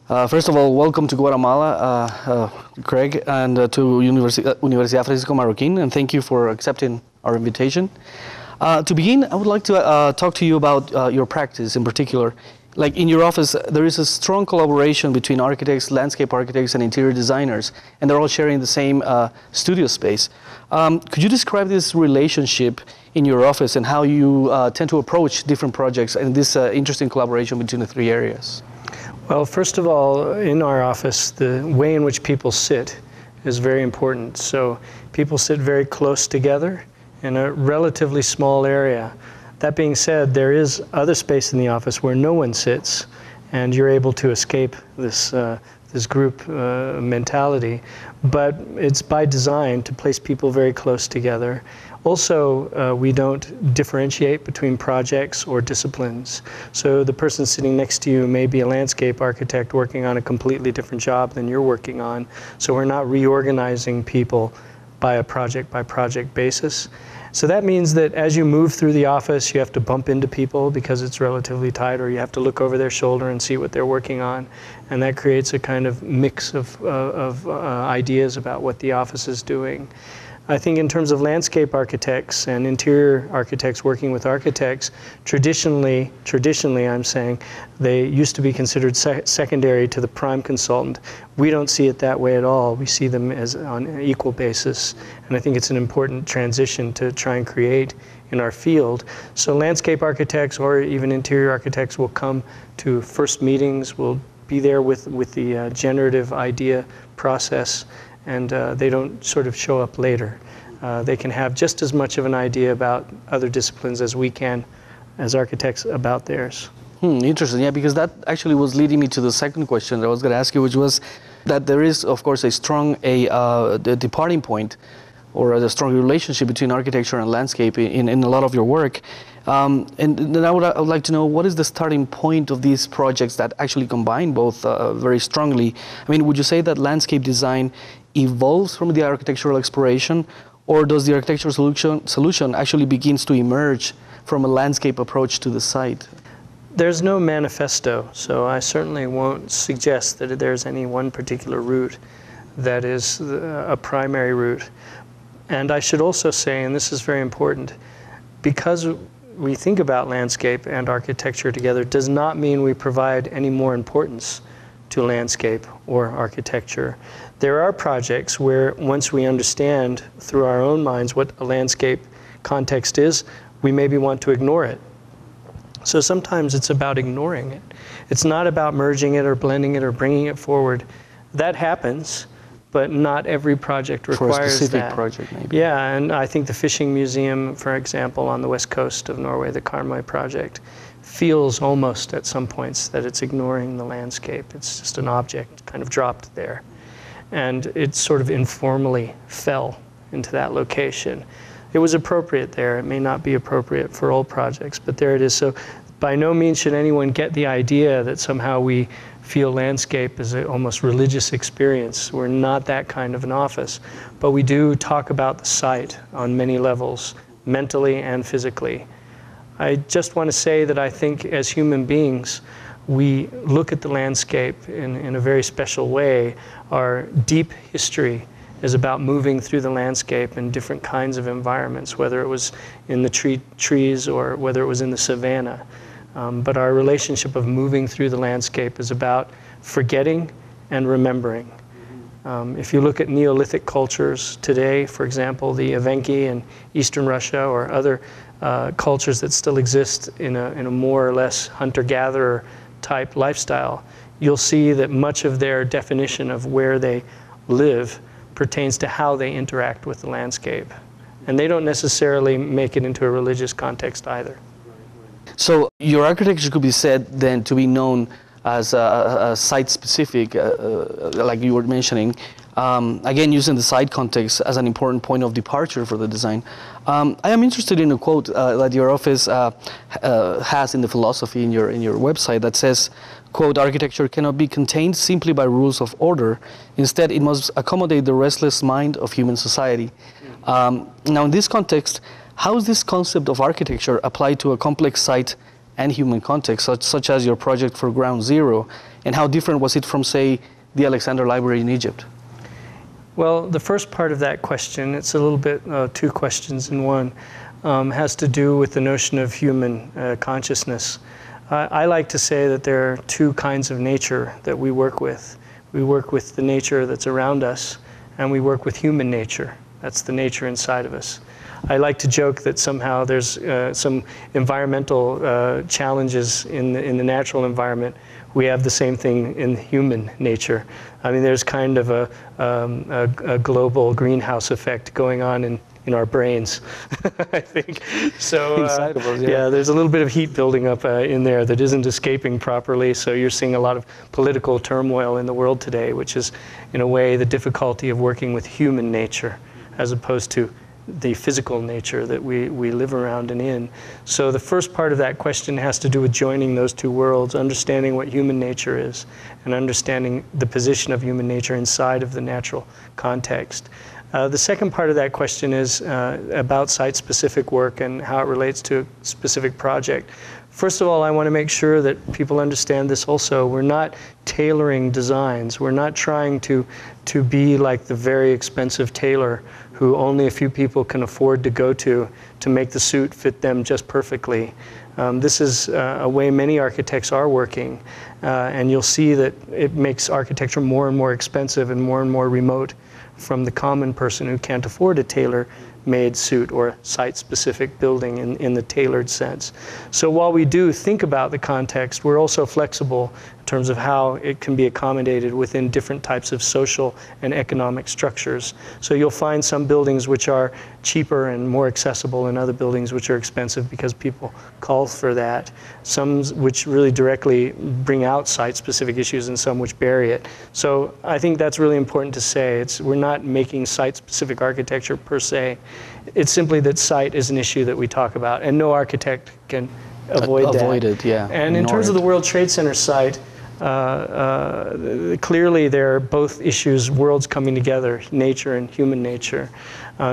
First of all, welcome to Guatemala, Craig, and to Universidad Francisco Marroquín, and thank you for accepting our invitation. To begin, I would like to talk to you about your practice in particular. Like in your office, there is a strong collaboration between architects, landscape architects, and interior designers, and they're all sharing the same studio space. Could you describe this relationship in your office and how you tend to approach different projects and this interesting collaboration between the three areas? Well, first of all, in our office, the way in which people sit is very important. So people sit very close together in a relatively small area. That being said, there is other space in the office where no one sits, and you're able to escape this group mentality. But it's by design to place people very close together. Also, we don't differentiate between projects or disciplines. So the person sitting next to you may be a landscape architect working on a completely different job than you're working on. So we're not reorganizing people by a project basis. So that means that as you move through the office, you have to bump into people because it's relatively tight, or you have to look over their shoulder and see what they're working on. And that creates a kind of mix of ideas about what the office is doing. I think in terms of landscape architects and interior architects working with architects, traditionally I'm saying, they used to be considered secondary to the prime consultant. We don't see it that way at all. We see them as on an equal basis. And I think it's an important transition to try and create in our field. So landscape architects or even interior architects will come to first meetings, will be there with the generative idea process, and they don't sort of show up later. They can have just as much of an idea about other disciplines as we can as architects about theirs. Interesting, yeah, because that actually was leading me to the second question that I was going to ask you, which was that there is, of course, a strong departing point or a strong relationship between architecture and landscape in a lot of your work. And then I would like to know, what is the starting point of these projects that actually combine both very strongly? I mean, would you say that landscape design evolves from the architectural exploration, or does the architectural solution actually begins to emerge from a landscape approach to the site? There's no manifesto, so I certainly won't suggest that there's any one particular route that is a primary route. And I should also say, and this is very important, because we think about landscape and architecture together does not mean we provide any more importance to landscape or architecture. There are projects where once we understand through our own minds what a landscape context is, we maybe want to ignore it. So sometimes it's about ignoring it. It's not about merging it or blending it or bringing it forward. That happens, but not every project requires that. For a specific project, maybe. Yeah, and I think the fishing museum, for example, on the west coast of Norway, the Karmøy project, feels almost at some points that it's ignoring the landscape. It's just an object kind of dropped there. And it sort of informally fell into that location. It was appropriate there. It may not be appropriate for all projects, but there it is. So by no means should anyone get the idea that somehow we feel landscape as an almost religious experience. We're not that kind of an office, but we do talk about the site on many levels, mentally and physically. I just want to say that I think as human beings, we look at the landscape in a very special way. Our deep history is about moving through the landscape in different kinds of environments, whether it was in the trees or whether it was in the savanna. But our relationship of moving through the landscape is about forgetting and remembering. If you look at Neolithic cultures today, for example, the Evenki in Eastern Russia or other cultures that still exist in a more or less hunter-gatherer type lifestyle, you'll see that much of their definition of where they live pertains to how they interact with the landscape. And they don't necessarily make it into a religious context either. So your architecture could be said then to be known as a site-specific, like you were mentioning, again using the site context as an important point of departure for the design. I am interested in a quote that your office has in the philosophy in your website that says, quote, "Architecture cannot be contained simply by rules of order. Instead, it must accommodate the restless mind of human society." Now in this context, how is this concept of architecture applied to a complex site and human context, such as your project for Ground Zero, and how different was it from, say, the Alexandria Library in Egypt? Well, the first part of that question, it's a little bit two questions in one, has to do with the notion of human consciousness. I like to say that there are two kinds of nature that we work with. We work with the nature that's around us, and we work with human nature. That's the nature inside of us. I like to joke that somehow there's some environmental challenges in the natural environment. We have the same thing in human nature. I mean, there's kind of a global greenhouse effect going on in our brains, I think. So Inside of us, yeah. Yeah, there's a little bit of heat building up in there that isn't escaping properly. So you're seeing a lot of political turmoil in the world today, which is, in a way, the difficulty of working with human nature as opposed to the physical nature that we live around and in. So the first part of that question has to do with joining those two worlds, understanding what human nature is, and understanding the position of human nature inside of the natural context. The second part of that question is about site-specific work and how it relates to a specific project. First of all, I want to make sure that people understand this also. We're not tailoring designs. We're not trying to be like the very expensive tailor who only a few people can afford to go to make the suit fit them just perfectly. This is a way many architects are working, and you'll see that it makes architecture more and more expensive and more remote from the common person who can't afford a tailor-made suit or site-specific building in the tailored sense. So while we do think about the context, we're also flexible in terms of how it can be accommodated within different types of social and economic structures. So you'll find some buildings which are cheaper and more accessible and other buildings which are expensive because people call for that. Some which really directly bring out site-specific issues and some which bury it. So I think that's really important to say. We're not making site-specific architecture per se. It's simply that site is an issue that we talk about, and no architect can avoid that. Avoid it, yeah. And in terms of the World Trade Center site, clearly there are both issues, worlds coming together, nature and human nature.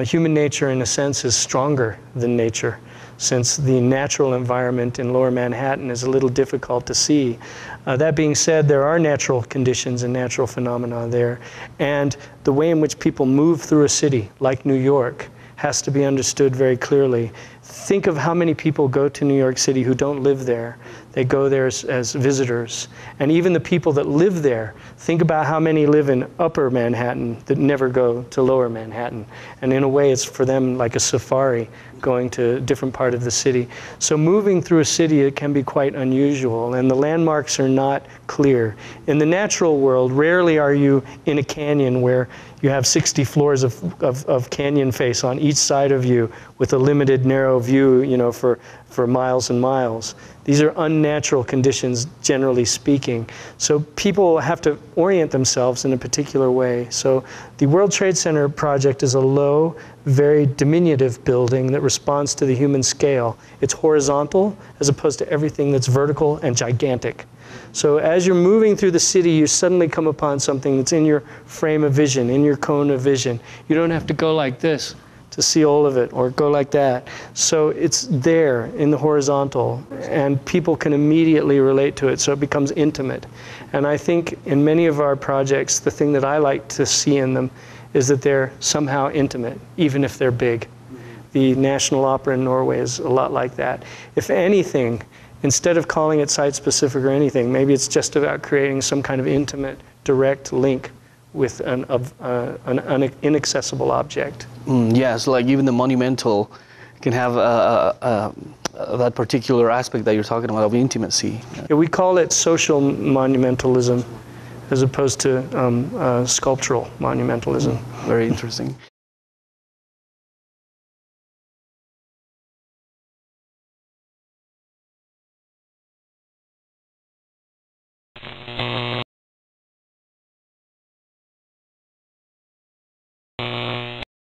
Human nature, in a sense, is stronger than nature, since the natural environment in Lower Manhattan is a little difficult to see. That being said, there are natural conditions and natural phenomena there, and the way in which people move through a city, like New York, has to be understood very clearly. Think of how many people go to New York City who don't live there. They go there as visitors. And even the people that live there, think about how many live in Upper Manhattan that never go to Lower Manhattan. And in a way, it's for them like a safari, going to a different part of the city. So moving through a city, it can be quite unusual, and the landmarks are not clear. In the natural world, rarely are you in a canyon where you have 60 floors of canyon face on each side of you with a limited narrow view, you know, for miles and miles. These are unnatural conditions, generally speaking. So people have to orient themselves in a particular way. So the World Trade Center project is a low, very diminutive building that responds to the human scale. It's horizontal as opposed to everything that's vertical and gigantic. So as you're moving through the city, you suddenly come upon something that's in your frame of vision, in your cone of vision. You don't have to go like this to see all of it, or go like that. So it's there in the horizontal, and people can immediately relate to it, so it becomes intimate. And I think in many of our projects, the thing that I like to see in them is that they're somehow intimate, even if they're big. The National Opera in Norway is a lot like that. If anything, instead of calling it site-specific or anything, maybe it's just about creating some kind of intimate, direct link with an inaccessible object. Yes, like even the monumental can have that particular aspect that you're talking about of intimacy. Yeah, we call it social monumentalism as opposed to sculptural monumentalism. Very interesting.